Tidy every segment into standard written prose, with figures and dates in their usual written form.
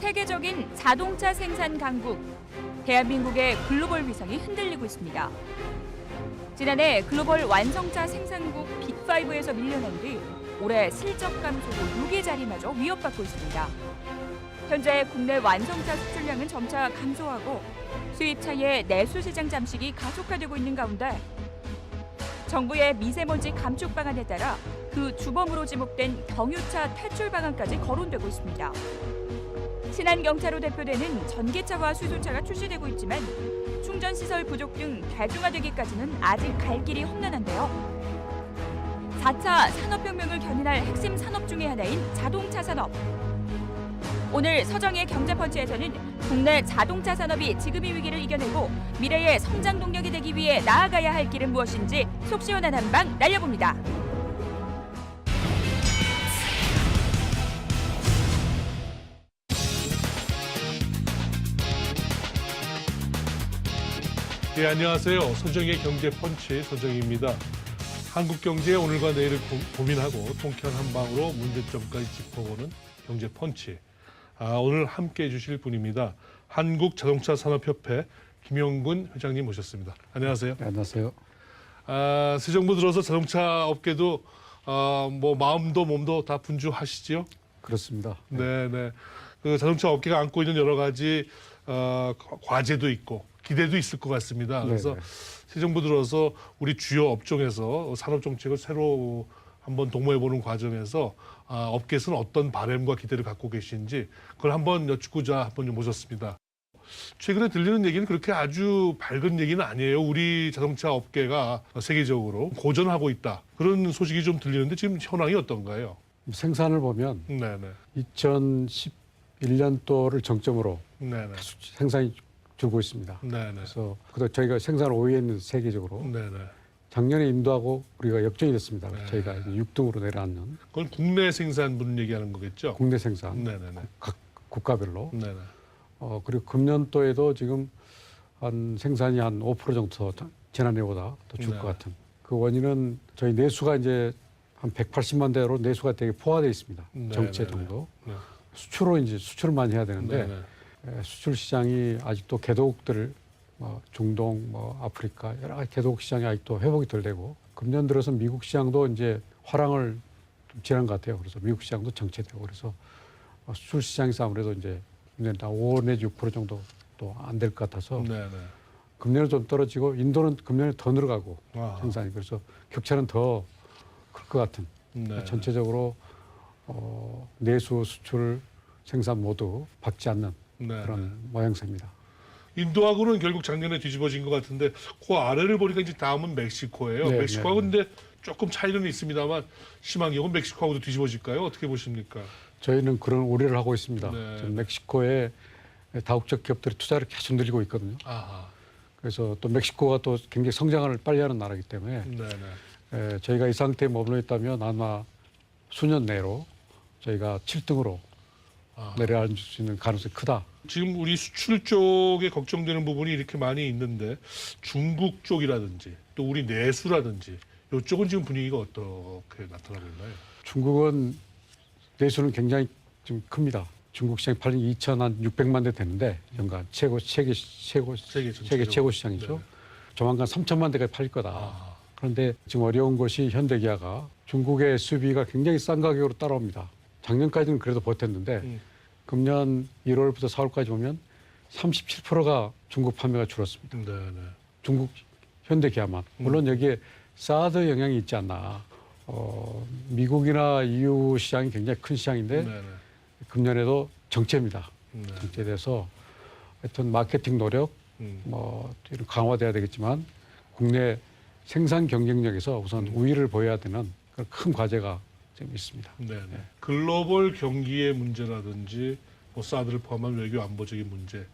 세계적인 자동차 생산 강국, 대한민국의 글로벌 위상이 흔들리고 있습니다. 지난해 글로벌 완성차 생산국 빅5에서 밀려난 뒤 올해 실적 감소로 6위 자리마저 위협받고 있습니다. 현재 국내 완성차 수출량은 점차 감소하고 수입 차의 내수 시장 잠식이 가속화되고 있는 가운데 정부의 미세먼지 감축 방안에 따라 그 주범으로 지목된 경유차 퇴출 방안까지 거론되고 있습니다. 친환경차로 대표되는 전기차와 수소차가 출시되고 있지만 충전시설 부족 등 대중화되기까지는 아직 갈 길이 험난한데요. 4차 산업혁명을 견인할 핵심 산업 중의 하나인 자동차 산업. 오늘 서정의 경제펀치에서는 국내 자동차 산업이 지금의 위기를 이겨내고 미래의 성장 동력이 되기 위해 나아가야 할 길은 무엇인지 속 시원한 한방 날려봅니다. 네, 안녕하세요. 서정의 경제펀치 서정입니다. 한국 경제의 오늘과 내일을 고민하고 통쾌한 한방으로 문제점까지 짚어보는 경제펀치. 오늘 함께해 주실 분입니다. 한국자동차산업협회 김용근 회장님 모셨습니다. 안녕하세요. 네, 안녕하세요. 새 정부 들어서 자동차 업계도 마음도 몸도 다 분주하시지요? 그렇습니다. 네, 네. 그 자동차 업계가 안고 있는 여러 가지 과제도 있고 기대도 있을 것 같습니다. 그래서 네네. 새 정부 들어서 우리 주요 업종에서 산업 정책을 새로 한번 도모해보는 과정에서 업계에서는 어떤 바람과 기대를 갖고 계신지 그걸 한번 여쭙고자 한번 모셨습니다. 최근에 들리는 얘기는 그렇게 아주 밝은 얘기는 아니에요. 우리 자동차 업계가 세계적으로 고전하고 있다. 그런 소식이 좀 들리는데 지금 현황이 어떤가요? 생산을 보면 네네. 2011년도를 정점으로 네네. 생산이 줄고 있습니다. 네네. 그래서 저희가 생산 5위에 있는 세계적으로 네네. 작년에 인도하고 우리가 역전이 됐습니다. 네. 저희가 이제 6등으로 내려앉는 그건 국내 생산분 얘기하는 거겠죠? 국내 생산 네네네. 각 국가별로. 네네. 그리고 금년도에도 지금 한 생산이 한 5% 정도 지난해보다 더 줄 것 네. 같은. 그 원인은 저희 내수가 이제 한 180만 대로 내수가 되게 포화되어 있습니다. 네, 정체 네, 정도. 네. 수출로 이제 수출을 많이 해야 되는데 네네. 수출 시장이 아직도 개도국들 중동, 아프리카 여러 가지 개도국 시장이 아직도 회복이 덜 되고 금년 들어서 미국 시장도 이제 화랑을 좀 지난 것 같아요. 그래서 미국 시장도 정체되고 그래서 수출 시장에서 아무래도 이제 금년 다 5 내지 6% 정도 또 안 될 것 같아서 네네. 금년은 좀 떨어지고 인도는 금년에 더 늘어가고 아하. 생산이 그래서 격차는 더 클 것 같은 네. 전체적으로 내수, 수출, 생산 모두 받지 않는 네. 그런 모양새입니다. 인도하고는 결국 작년에 뒤집어진 것 같은데 그 아래를 보니까 이제 다음은 멕시코예요. 네, 멕시코하고 네. 근데 조금 차이는 있습니다만 심한 경우는 멕시코하고도 뒤집어질까요? 어떻게 보십니까? 저희는 그런 우려를 하고 있습니다. 네. 지금 멕시코에 다국적 기업들이 투자를 계속 늘리고 있거든요. 아하. 그래서 또 멕시코가 또 굉장히 성장을 빨리 하는 나라이기 때문에 네네. 저희가 이 상태에 머물러 있다면 아마 수년 내로 저희가 7등으로 내려앉을 수 있는 가능성이 크다. 지금 우리 수출 쪽에 걱정되는 부분이 이렇게 많이 있는데 중국 쪽이라든지 또 우리 내수라든지 이쪽은 지금 분위기가 어떻게 나타나고 있나요? 중국은 내수는 굉장히 좀 큽니다. 중국 시장이 팔린 2,600만 대 되는데 연간 세계 최고 시장이죠. 네네. 조만간 3천만 대가 팔릴 거다. 아. 그런데 지금 어려운 것이 현대기아가 중국의 수비가 굉장히 싼 가격으로 따라옵니다. 작년까지는 그래도 버텼는데 금년 1월부터 4월까지 보면 37%가 중국 판매가 줄었습니다. 네네. 중국 현대기아만. 물론 여기에 사드 영향이 있지 않나. 미국이나 EU 시장이 굉장히 큰 시장인데 네네. 금년에도 정체입니다. 네. 정체돼서 하여튼 마케팅 노력 이런 강화돼야 되겠지만 국내 생산 경쟁력에서 우선 우위를 보여야 되는 그런 큰 과제가 좀 있습니다. 네네. 글로벌 경기의 문제라든지 사드를 포함한 외교 안보적인 문제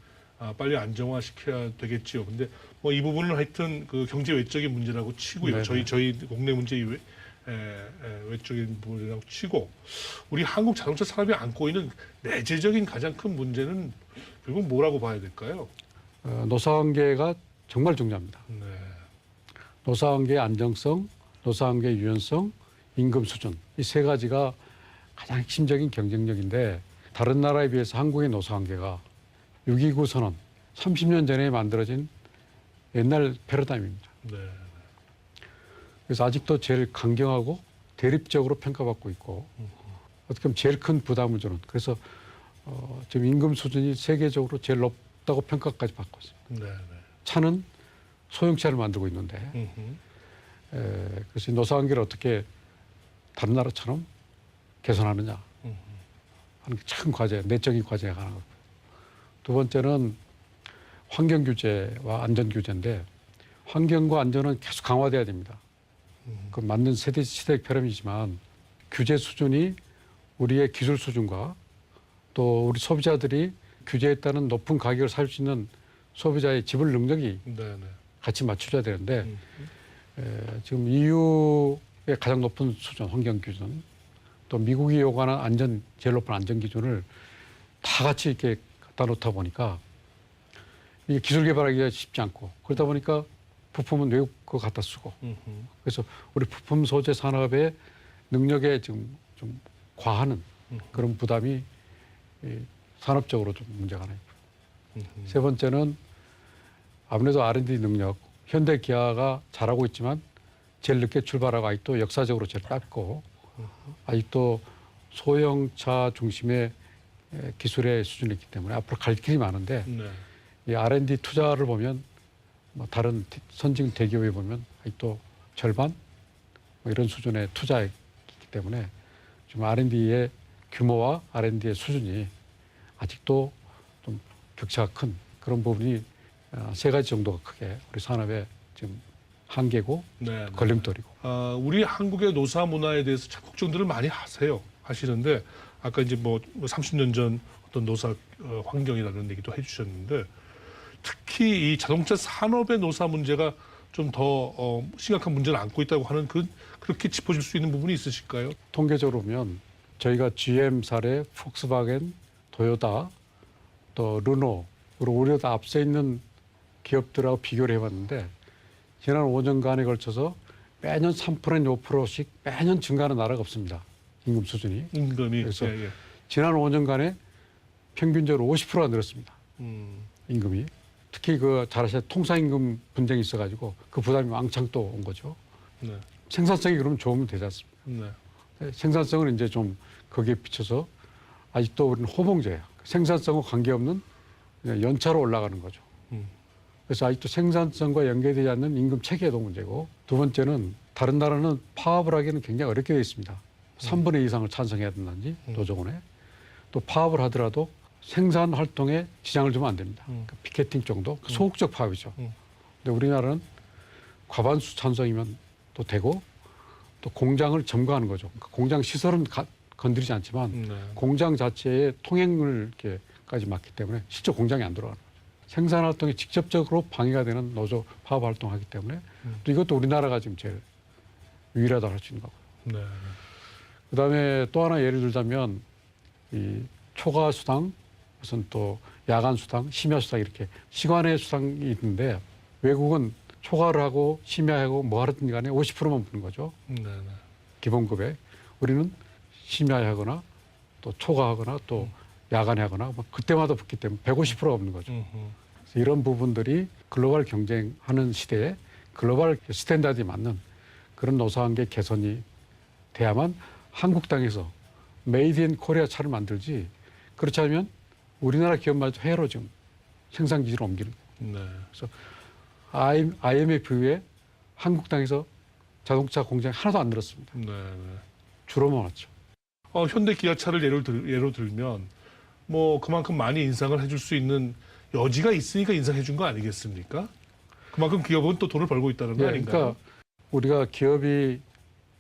빨리 안정화시켜야 되겠지요. 근데 이 부분은 하여튼 그 경제 외적인 문제라고 치고요. 네네. 저희 국내 문제 이외 외적인 부분이라고 치고 우리 한국 자동차 산업이 안고 있는 내재적인 가장 큰 문제는 결국 뭐라고 봐야 될까요? 노사관계가 정말 중요합니다. 네. 노사관계의 안정성, 노사관계의 유연성, 임금 수준 이 세 가지가 가장 핵심적인 경쟁력인데 다른 나라에 비해서 한국의 노사관계가 6.29 선언 30년 전에 만들어진 옛날 패러다임입니다. 네. 그래서 아직도 제일 강경하고 대립적으로 평가받고 있고 어떻게 보면 제일 큰 부담을 주는 그래서 지금 임금 수준이 세계적으로 제일 높다고 평가까지 받고 있습니다. 네. 차는 소형차를 만들고 있는데 그래서 이 노사관계를 어떻게 다른 나라처럼 개선하느냐 하는 게 큰 과제, 내적인 과제가 하나. 두 번째는 환경 규제와 안전 규제인데 환경과 안전은 계속 강화돼야 됩니다. 그 맞는 시대적 패러미지만 규제 수준이 우리의 기술 수준과 또 우리 소비자들이 규제에 따른 높은 가격을 살 수 있는 소비자의 지불 능력이 네. 같이 맞춰져야 되는데 지금 EU의 가장 높은 수준 환경 기준 또 미국이 요구하는 제일 높은 안전 기준을 다 같이 이렇게 갖다 놓다 보니까 이게 기술 개발하기가 쉽지 않고 그러다 보니까 부품은 외국 거 갖다 쓰고 그래서 우리 부품 소재 산업의 능력에 지금 좀 과하는 그런 부담이 산업적으로 좀 문제가 하나 있고요. 세 번째는 아무래도 R&D 능력 현대 기아가 잘하고 있지만 제일 늦게 출발하고 아직도 역사적으로 제일 짧고 아직도 소형차 중심의 기술의 수준이 있기 때문에 앞으로 갈 길이 많은데 네. 이 R&D 투자를 보면 뭐 다른 선진 대기업에 보면 아직도 절반 뭐 이런 수준의 투자이기 때문에 지금 R&D의 규모와 R&D의 수준이 아직도 좀 격차가 큰 그런 부분이 세 가지 정도가 크게 우리 산업의 지금 한계고 네. 걸림돌이고. 우리 한국의 노사 문화에 대해서 참 걱정들을 많이 하시는데 아까 이제 뭐 30년 전 어떤 노사 환경이라는 얘기도 해주셨는데 특히 이 자동차 산업의 노사 문제가 좀 더 심각한 문제를 안고 있다고 하는 그렇게 짚어줄 수 있는 부분이 있으실까요? 통계적으로 보면 저희가 GM 사례, 폭스바겐, 토요타, 또 르노 그리고 우리보다 앞서 있는 기업들하고 비교를 해봤는데 지난 5년간에 걸쳐서 매년 3%나 5%씩 매년 증가하는 나라가 없습니다. 임금 수준이. 임금이. 그래서 예. 지난 5년간에 평균적으로 50%가 늘었습니다. 임금이. 특히 잘 아시는 통상임금 분쟁이 있어가지고 그 부담이 왕창 또 온 거죠. 네. 생산성이 그러면 좋으면 되지 않습니까? 네. 생산성은 이제 좀 거기에 비춰서 아직도 우리는 호봉제예요. 생산성과 관계없는 그냥 연차로 올라가는 거죠. 그래서 아직도 생산성과 연계되지 않는 임금 체계도 문제고 두 번째는 다른 나라는 파업을 하기는 굉장히 어렵게 되어 있습니다. 3분의 2 이상을 찬성해야 된다든지 노조원에 또 파업을 하더라도 생산 활동에 지장을 주면 안 됩니다. 그러니까 피켓팅 정도 소극적 파업이죠. 근데 우리나라는 과반수 찬성이면 또 되고 또 공장을 점거하는 거죠. 그러니까 공장 시설은 건드리지 않지만 네. 공장 자체의 통행을 이렇게까지 막기 때문에 실제 공장이 안 들어가는 거죠. 생산 활동에 직접적으로 방해가 되는 노조 파업 활동을 하기 때문에 또 이것도 우리나라가 지금 제일 유일하다 할 수 있는 거고요. 네. 그다음에 또 하나 예를 들자면 이 초과 수당 무슨 또 야간 수당, 심야 수당 이렇게 시간의 수당이 있는데 외국은 초과를 하고 심야하고 뭐 하든 간에 50%만 붙는 거죠. 네. 기본급에. 우리는 심야에 하거나 또 초과하거나 또 야간에 하거나 뭐 그때마다 붙기 때문에 150%가 없는 거죠. 그래서 이런 부분들이 글로벌 경쟁하는 시대에 글로벌 스탠다드에 맞는 그런 노사관계 개선이 돼야만 한국 땅에서 메이드 인 코리아 차를 만들지 그렇지 않으면 우리나라 기업마저 해외로 지금 생산 기지를 옮기는 거예요. 네. 그래서 IMF 이후에 한국 땅에서 자동차 공장이 하나도 안 늘었습니다. 네. 줄어만 왔죠. 현대 기아차를 예로 들면 뭐 그만큼 많이 인상을 해줄 수 있는 여지가 있으니까 인상해 준 거 아니겠습니까? 그만큼 기업은 또 돈을 벌고 있다는 거 아닌가요? 그러니까 우리가 기업이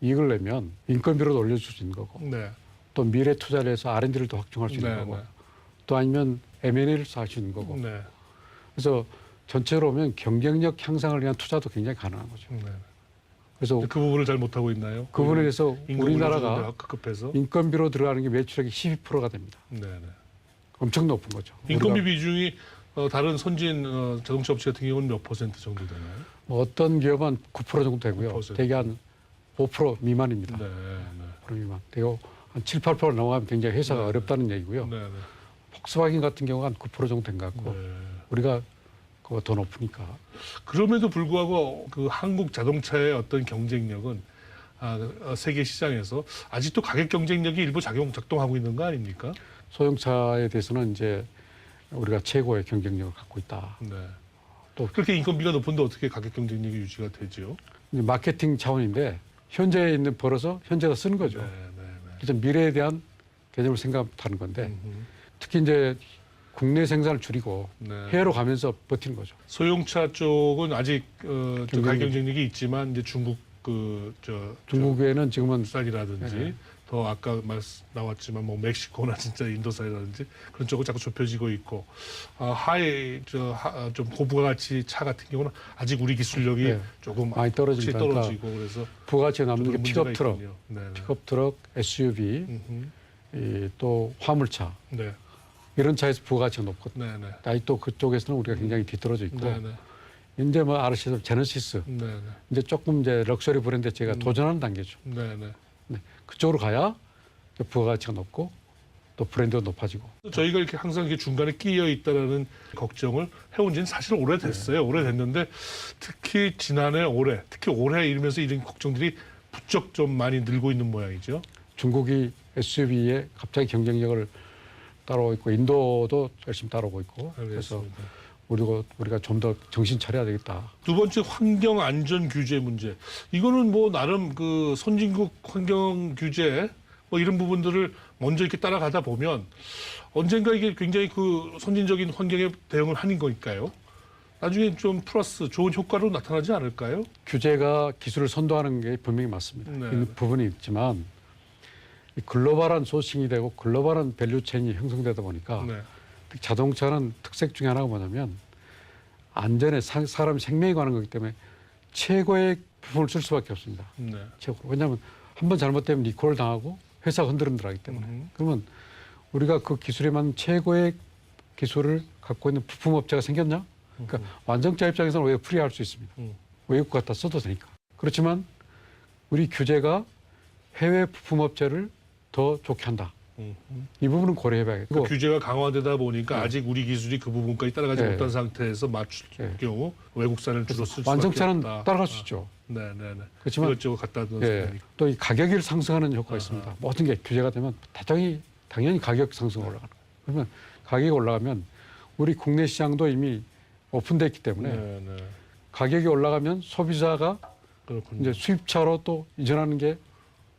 이익을 내면 인건비로도 올려줄 수 있는 거고 네. 또 미래 투자를 해서 R&D를 더 확충할 수 있는 네, 거고 네. 또 아니면 M&A를 할 수 있는 거고 네. 그래서 전체로 보면 경쟁력 향상을 위한 투자도 굉장히 가능한 거죠. 네. 그래서 그 부분을 잘 못하고 있나요? 그 부분에 대해서 우리나라가 급급해서 인건비로 들어가는 게 매출액이 12%가 됩니다. 네. 엄청 높은 거죠. 인건비 우리가 비중이 다른 선진 자동차 업체 같은 경우는 몇 퍼센트 정도 되나요? 뭐 어떤 기업은 9% 정도 되고요. 9%. 대개 한 5% 미만입니다. 네. 5% 미만. 되고 한 7, 8% 넘어가면 굉장히 회사가 네. 어렵다는 얘기고요. 네, 네. 폭스바겐 같은 경우가 한 9% 정도 된 것 같고 네. 우리가 그거 더 높으니까. 그럼에도 불구하고 그 한국 자동차의 어떤 경쟁력은 세계 시장에서 아직도 가격 경쟁력이 일부 작동하고 있는 거 아닙니까? 소형차에 대해서는 이제 우리가 최고의 경쟁력을 갖고 있다. 네. 또 그렇게 인건비가 높은데 어떻게 가격 경쟁력이 유지가 되죠? 이제 마케팅 차원인데 현재에 있는 벌어서 현재가 쓰는 거죠. 네, 네, 네. 그래서 미래에 대한 개념을 생각하는 건데 음흠. 특히 이제 국내 생산을 줄이고 네. 해외로 가면서 버티는 거죠. 소형차 쪽은 아직 좀 경쟁력. 가격 경쟁력이 있지만 이제 중국 중국에는 지금은 산이라든지 네. 더 아까 나왔지만 뭐 멕시코나 진짜 인도산이라든지 그런 쪽은 자꾸 좁혀지고 있고 좀 고부가가치 차 같은 경우는 아직 우리 기술력이 네. 조금 많이 떨어진다. 떨어지고 그래서 부가치에 남는 좀 게 문제가 픽업 트럭, 있군요. 네, 네. 픽업 트럭, SUV, 음흠. 또 화물차 네, 이런 차에서 부가치가 높거든요. 네, 네. 아직도 그쪽에서는 우리가 굉장히 뒤떨어져 있고 네, 네. 이제 뭐 아시다시피 제너시스 네, 네. 이제 조금 이제 럭셔리 브랜드에 제가 도전하는 단계죠. 네, 네. 네. 그쪽으로 가야 부가가치가 높고 또 브랜드가 높아지고. 저희가 이렇게 항상 이렇게 중간에 끼어 있다라는 걱정을 해온 지는 사실 오래됐어요. 오래됐는데 특히 지난해 올해, 특히 올해 이러면서 이런 걱정들이 부쩍 좀 많이 늘고 있는 모양이죠. 중국이 SUV에 갑자기 경쟁력을 따라오고 있고 인도도 열심히 따라오고 있고 그래서 알겠습니다. 우리가 좀 더 정신 차려야 되겠다. 두 번째 환경 안전 규제 문제. 이거는 뭐 나름 그 선진국 환경 규제 뭐 이런 부분들을 먼저 이렇게 따라가다 보면 언젠가 이게 굉장히 그 선진적인 환경에 대응을 하는 거니까요. 나중에 좀 플러스 좋은 효과로 나타나지 않을까요? 규제가 기술을 선도하는 게 분명히 맞습니다. 네. 있는 부분이 있지만 이 글로벌한 소싱이 되고 글로벌한 밸류체인이 형성되다 보니까 네. 자동차는 특색 중에 하나가 뭐냐면 안전에 사람 생명이 관한 거기 때문에 최고의 부품을 쓸 수밖에 없습니다. 네. 최고. 왜냐하면 한 번 잘못되면 리콜을 당하고 회사가 흔들흔들하기 때문에. 그러면 우리가 그 기술에 맞는 최고의 기술을 갖고 있는 부품업체가 생겼냐? 그러니까 완성차 입장에서는 오히려 프리할 수 있습니다. 외국 갖다 써도 되니까. 그렇지만 우리 규제가 해외 부품업체를 더 좋게 한다. 이 부분은 고려해봐야겠고. 그 규제가 강화되다 보니까 네. 아직 우리 기술이 그 부분까지 따라가지 네. 못한 상태에서 맞출 네. 경우 외국산을 주로 쓸 수밖에 완성차는 없다. 따라갈 수 있죠. 네, 네, 네. 그렇지만 이것저것 갖다 넣어서 예, 또 이 가격을 상승하는 효과가 있습니다. 모든 게 규제가 되면 당연히 가격 상승 올라가는 거예요. 그러면 가격이 올라가면 우리 국내 시장도 이미 오픈돼 있기 때문에 네, 네. 가격이 올라가면 소비자가 그렇군요. 이제 수입차로 또 이전하는 게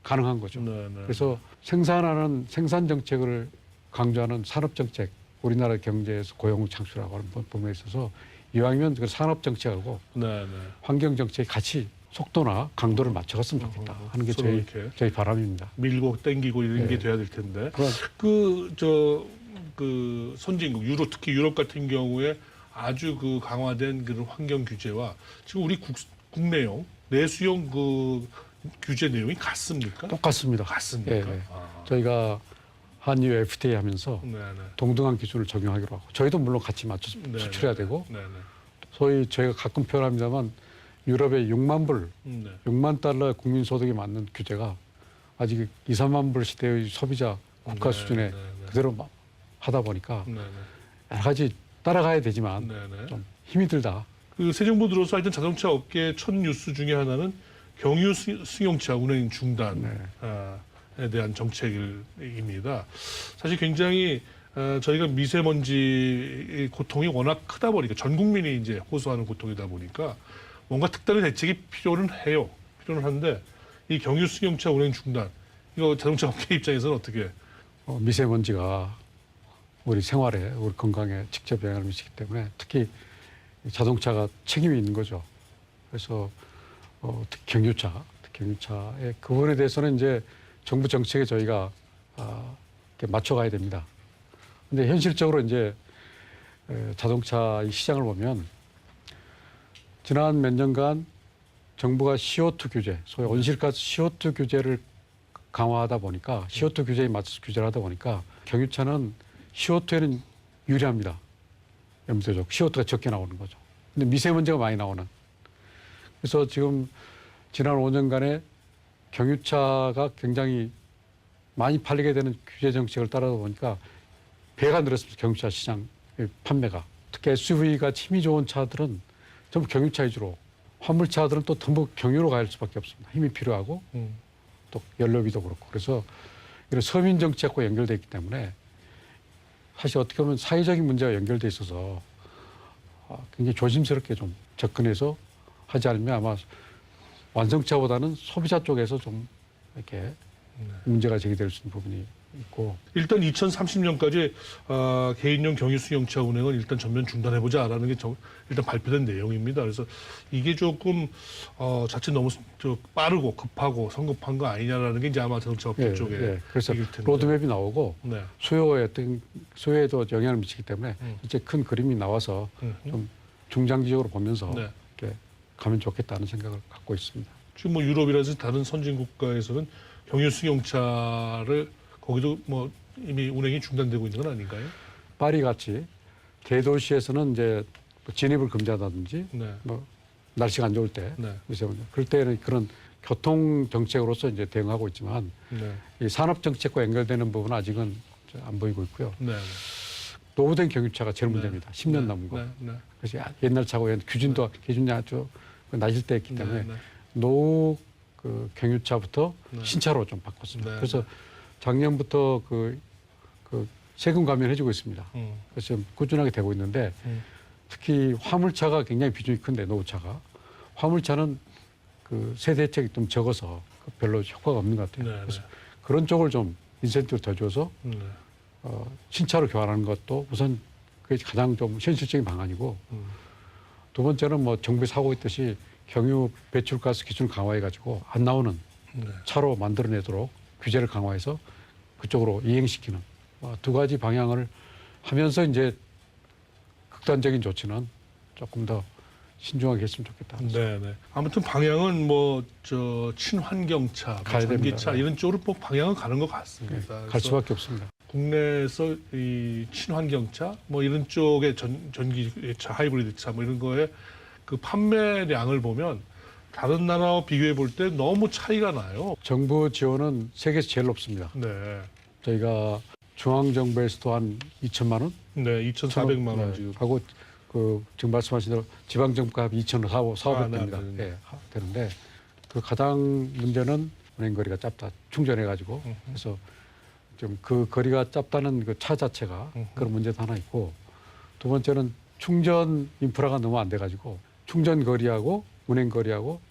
가능한 거죠. 네, 네. 그래서 생산하는 생산 정책을 강조하는 산업 정책, 우리나라 경제에서 고용 창출하고 하는 부분에 있어서 이왕이면 그 산업 정책하고 네, 네. 환경 정책이 같이 속도나 강도를 맞춰갔으면 좋겠다 하는 게 서로 이렇게 저희 바람입니다. 밀고 땡기고 이런 네. 게 돼야 될 텐데. 그럼 그 선진국 특히 유럽 같은 경우에 아주 그 강화된 그런 환경 규제와 지금 우리 국내용 내수용 그 규제 내용이 같습니까? 똑같습니다. 같습니까? 예, 예. 아. 저희가 한유 FTA 하면서 네, 네. 동등한 기술을 적용하기로 하고 저희도 물론 같이 맞춰서 네, 수출해야 네. 되고 네, 네. 소위 저희가 가끔 표현합니다만 유럽의 6만 불, 네. 6만 달러 국민 소득에 맞는 규제가 아직 2, 3만 불 시대의 소비자 국가 네, 수준에 네, 네. 그대로 하다 보니까 네, 네. 여러 가지 따라가야 되지만 네, 네. 좀 힘이 들다. 그 새 정부 들어서 하여튼 자동차 업계의 첫 뉴스 중에 하나는 경유 승용차 운행 중단에 대한 정책입니다. 사실 굉장히 저희가 미세먼지 고통이 워낙 크다 보니까 전 국민이 이제 호소하는 고통이다 보니까 뭔가 특단의 대책이 필요는 해요. 필요는 한데 이 경유 승용차 운행 중단 이거 자동차 업계 입장에서는 어떻게? 미세먼지가 우리 생활에 우리 건강에 직접 영향을 미치기 때문에 특히 자동차가 책임이 있는 거죠. 그래서 특히 경유차의 그 부분에 대해서는 이제 정부 정책에 저희가 이렇게 맞춰가야 됩니다. 근데 현실적으로 이제 자동차 이 시장을 보면 지난 몇 년간 정부가 CO2 규제, 소위 온실가스 CO2 규제를 강화하다 보니까 CO2 규제에 맞춰서 규제를 하다 보니까 경유차는 CO2에는 유리합니다. 염도적 CO2가 적게 나오는 거죠. 근데 미세먼지가 많이 나오는. 그래서 지금 지난 5년간에 경유차가 굉장히 많이 팔리게 되는 규제 정책을 따르다 보니까 배가 늘었습니다. 경유차 시장 판매가. 특히 SUV가 힘이 좋은 차들은 전부 경유차 위주로, 화물차들은 또 전부 경유로 갈 수밖에 없습니다. 힘이 필요하고 또 연료비도 그렇고. 그래서 이런 서민 정책과 연결돼 있기 때문에 사실 어떻게 보면 사회적인 문제가 연결돼 있어서 굉장히 조심스럽게 좀 접근해서 하지 않으면 아마 완성차보다는 소비자 쪽에서 좀 이렇게 문제가 제기될 수 있는 부분이 있고. 일단 2030년까지 개인용 경유 승용차 운행을 일단 전면 중단해보자라는 게 일단 발표된 내용입니다. 그래서 이게 조금 자칫 너무 빠르고 급하고 성급한 거 아니냐라는 게 이제 아마 자동차 업계 쪽에 그래서 얘기일 텐데. 로드맵이 나오고 네. 수요에도 영향을 미치기 때문에 이제 큰 그림이 나와서 좀 중장기적으로 보면서 네. 이렇게 가면 좋겠다는 생각을 갖고 있습니다. 지금 뭐 유럽이라든지 다른 선진 국가에서는 경유 승용차를 거기도 뭐 이미 운행이 중단되고 있는 건 아닌가요? 파리 같이 대도시에서는 이제 뭐 진입을 금지한다든지 네. 뭐 날씨가 안 좋을 때 네. 그럴 때는 그런 교통 정책으로서 이제 대응하고 있지만 네. 이 산업 정책과 연결되는 부분은 아직은 안 보이고 있고요. 네. 노후된 경유차가 제일 네. 문제입니다. 10년 네. 남은 거. 네. 네. 그래서 옛날 차고 기준도 기준이 아주 낮을 때였기 때문에 네. 네. 노후 그 경유차부터 네. 신차로 좀 바꿨습니다. 네. 그래서 작년부터 그 세금 감면해주고 있습니다. 그래서 지금 꾸준하게 되고 있는데 특히 화물차가 굉장히 비중이 큰데 노후차가 화물차는 그 세대 혜택이 좀 적어서 별로 효과가 없는 것 같아요. 네. 그래서 네. 그런 쪽을 좀 인센티브를 더 줘서 네. 신차로 교환하는 것도 우선 그게 가장 좀 현실적인 방안이고 두 번째는 뭐 정부에서 하고 있듯이 경유 배출가스 기준을 강화해가지고 안 나오는 네. 차로 만들어내도록 규제를 강화해서 그쪽으로 이행시키는 두 가지 방향을 하면서 이제 극단적인 조치는 조금 더 신중하게 했으면 좋겠다. 네, 네. 아무튼 방향은 뭐 친환경차, 뭐 가야 됩니다. 전기차 이런 쪽으로 꼭 방향은 가는 것 같습니다. 갈 그래서 수밖에 없습니다. 국내에서 이 친환경차 뭐 이런 쪽의 전기차, 하이브리드차 뭐 이런 거에 그 판매량을 보면 다른 나라와 비교해 볼 때 너무 차이가 나요. 정부 지원은 세계에서 제일 높습니다. 네. 저희가 중앙정부에서도 한 2천만 원? 네, 2,400만 원 네, 지금. 하고 지금 말씀하신 대로 지방정부가 2,400 네, 됩니다. 네. 예, 되는데 그 가장 문제는 운행거리가 짧다. 충전해가지고. 그래서 좀 그 거리가 짧다는 그 차 자체가 그런 문제도 하나 있고 두 번째는 충전 인프라가 너무 안 돼가지고 충전 거리하고 운행 거리하고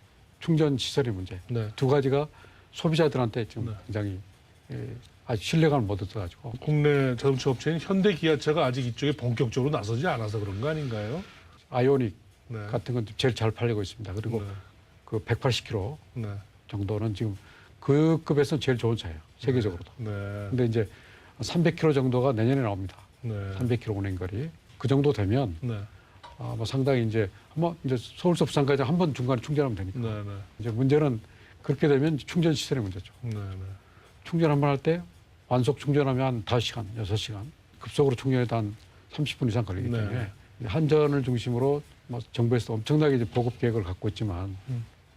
충전 시설의 문제 네. 두 가지가 소비자들한테 지금 네. 굉장히 아직 신뢰감을 못 얻어가지고 국내 자동차 업체인 현대 기아차가 아직 이쪽에 본격적으로 나서지 않아서 그런 거 아닌가요? 아이오닉 네. 같은 건 제일 잘 팔리고 있습니다. 그리고 네. 그 180km 네. 정도는 지금 그 급에서는 제일 좋은 차예요. 세계적으로도. 네. 근데 이제 300km 정도가 내년에 나옵니다. 네. 300km 운행 거리. 그 정도 되면 네. 뭐 상당히 이제 한번 이제 서울서 부산까지 한 번 중간에 충전하면 되니까. 네. 네. 이제 문제는 그렇게 되면 충전 시설의 문제죠. 네. 네. 충전 한 번 할 때 완속 충전하면 한 5시간, 6시간. 급속으로 충전해도 한 30분 이상 걸리기 네. 때문에 한전을 중심으로 뭐 정부에서 엄청나게 이제 보급 계획을 갖고 있지만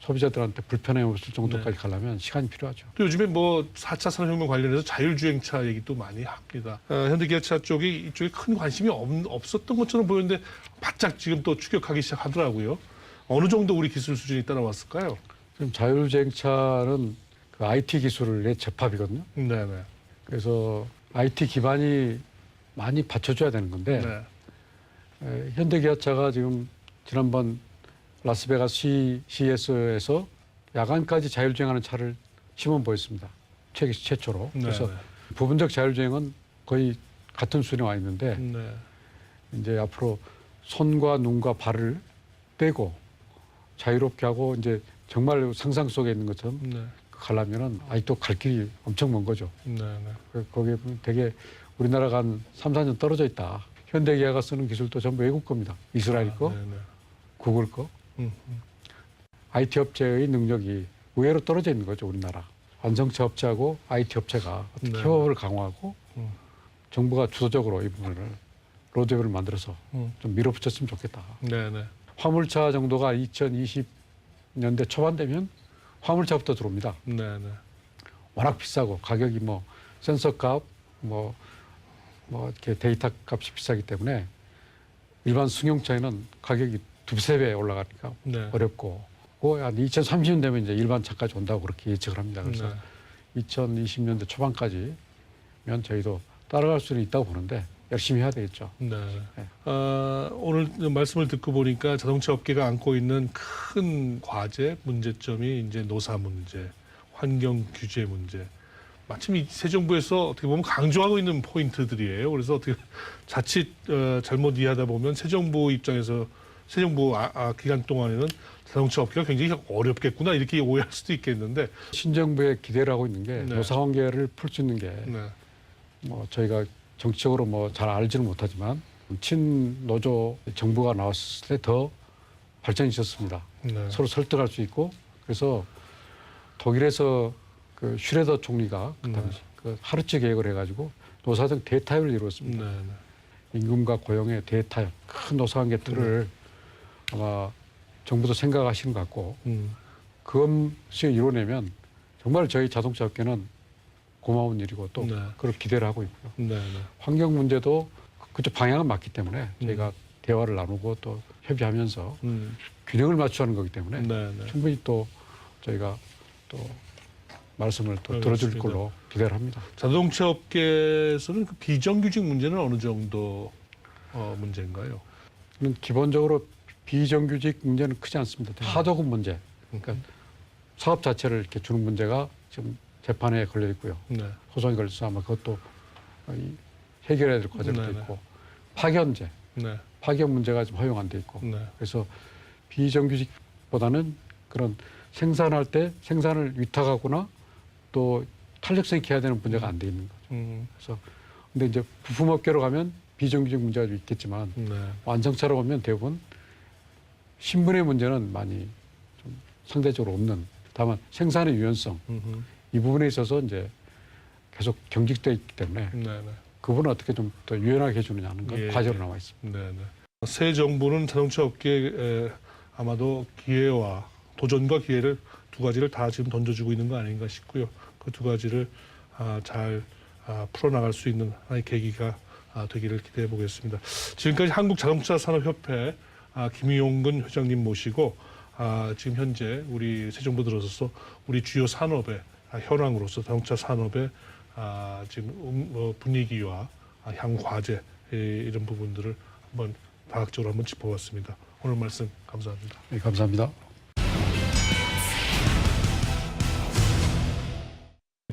소비자들한테 불편함이 없을 정도까지 가려면 시간이 필요하죠. 또 요즘에 뭐 4차 산업혁명 관련해서 자율주행차 얘기도 많이 합니다. 현대기아차 쪽이 이쪽에 큰 관심이 없었던 것처럼 보이는데 바짝 지금 또 추격하기 시작하더라고요. 어느 정도 우리 기술 수준이 따라왔을까요? 지금 자율주행차는 그 IT 기술의 접합이거든요. 네네. 그래서 IT 기반이 많이 받쳐줘야 되는 건데 네. 현대기아차가 지금 지난번 라스베가스 CES에서 야간까지 자율주행하는 차를 시범 보였습니다. 최초로. 그래서 네네. 부분적 자율주행은 거의 같은 수준에 와 있는데 네. 이제 앞으로 손과 눈과 발을 떼고 자유롭게 하고 이제 정말 상상 속에 있는 것처럼 네. 가려면은 아직도 갈 길이 엄청 먼 거죠. 네네. 거기에 보면 되게 우리나라가 한 3, 4년 떨어져 있다. 현대기아가 쓰는 기술도 전부 외국 겁니다. 이스라엘 거, 네네. 구글 거. 음. IT 업체의 능력이 의외로 떨어져 있는 거죠, 우리나라. 완성차 업체하고 IT 업체가 어떻게 네. 협업을 강화하고 음. 정부가 주도적으로 이 부분을 로드맵을 만들어서 음. 좀 밀어붙였으면 좋겠다. 네네. 화물차 정도가 2020년대 초반 되면 화물차부터 들어옵니다. 네네. 워낙 비싸고 가격이 뭐 센서 값, 뭐 이렇게 데이터 값이 비싸기 때문에 일반 승용차에는 가격이 두세 배 올라가니까 네. 어렵고, 한 2030년 되면 이제 일반 차까지 온다고 그렇게 예측을 합니다. 그래서 네. 2020년대 초반까지면 저희도 따라갈 수는 있다고 보는데 열심히 해야 되겠죠. 네. 네. 오늘 말씀을 듣고 보니까 자동차 업계가 안고 있는 큰 과제, 문제점이 이제 노사 문제, 환경 규제 문제. 마침 이 새 정부에서 어떻게 보면 강조하고 있는 포인트들이에요. 그래서 어떻게 자칫 잘못 이해하다 보면 새 정부 입장에서 새 정부 기간 동안에는 자동차 업계가 굉장히 어렵겠구나 이렇게 오해할 수도 있겠는데 신정부에 기대를 하고 있는 게 네. 노사 관계를 풀 수 있는 게 네. 뭐 저희가 정치적으로 뭐 잘 알지는 못하지만 친노조 정부가 나왔을 때 더 발전이 있었습니다. 네. 서로 설득할 수 있고, 그래서 독일에서 그 슈레더 총리가 그 당시 그 하르츠 계획을 해가지고 노사정 대타협을 이루었습니다. 네. 임금과 고용의 대타협, 큰 노사관계 틀을 아마 정부도 생각하시는 것 같고, 그것이 이루어내면 정말 저희 자동차 업계는 고마운 일이고 또 네. 그걸 기대를 하고 있고요. 네. 네. 환경 문제도 그쪽 방향은 맞기 때문에 저희가 대화를 나누고 또 협의하면서 균형을 맞추는 거기 때문에 네. 네. 충분히 또 저희가 또 말씀을 또 알겠습니다. 들어줄 걸로 기대를 합니다. 자동차 업계에서는 그 비정규직 문제는 어느 정도 문제인가요? 기본적으로 비정규직 문제는 크지 않습니다. 하도급 문제, 그러니까 사업 자체를 이렇게 주는 문제가 지금 재판에 걸려 있고요. 네. 소송이 걸려서 아마 그것도 해결해야 될 과정도 네네. 있고, 파견제, 네. 파견 문제가 좀 허용 안 돼 있고, 네. 그래서 비정규직보다는 그런 생산할 때 생산을 위탁하거나 또 탄력성 있게 해야 되는 문제가 안 돼 있는 거죠. 그래서 근데 이제 부품업계로 가면 비정규직 문제가 좀 있겠지만 네. 완성차로 보면 대부분 신분의 문제는 많이 좀 상대적으로 없는, 다만 생산의 유연성 이 부분에 있어서 이제 계속 경직되어 있기 때문에 네. 네. 그 부분을 어떻게 좀 더 유연하게 해주느냐는 건 예. 과제로 나와 있습니다. 네. 네. 새 정부는 자동차 업계에 아마도 기회와 도전과 기회를 두 가지를 다 지금 던져주고 있는 거 아닌가 싶고요. 그 두 가지를 잘 풀어나갈 수 있는 하나의 계기가 되기를 기대해 보겠습니다. 지금까지 한국자동차산업협회 김용근 회장님 모시고 지금 현재 우리 새 정부 들어서서 우리 주요 산업의 현황으로서 자동차 산업의 지금 분위기와 향후 과제 이런 부분들을 한번 다각적으로 한번 짚어봤습니다. 오늘 말씀 감사합니다. 네, 감사합니다.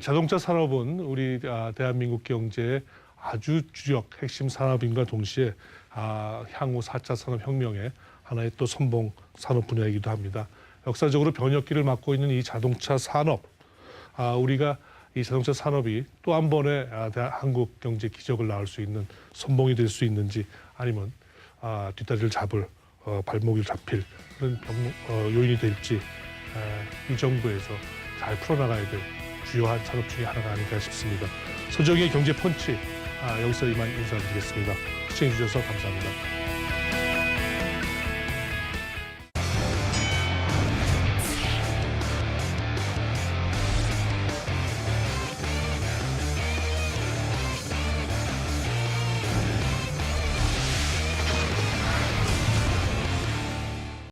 자동차 산업은 우리 대한민국 경제의 아주 주력 핵심 산업인과 동시에 향후 4차 산업혁명의 하나의 또 선봉 산업 분야이기도 합니다. 역사적으로 변혁기를 맞고 있는 이 자동차 산업, 우리가 이 자동차 산업이 또 한 번의 한국 경제 기적을 낳을 수 있는 선봉이 될 수 있는지, 아니면 뒷다리를 잡을 발목이 잡힐 그런 요인이 될지 이 정부에서 잘 풀어나가야 될 주요한 산업 중에 하나가 아닐까 싶습니다. 서정의 경제 펀치 여기서 이만 인사드리겠습니다. 시청해 주셔서 감사합니다.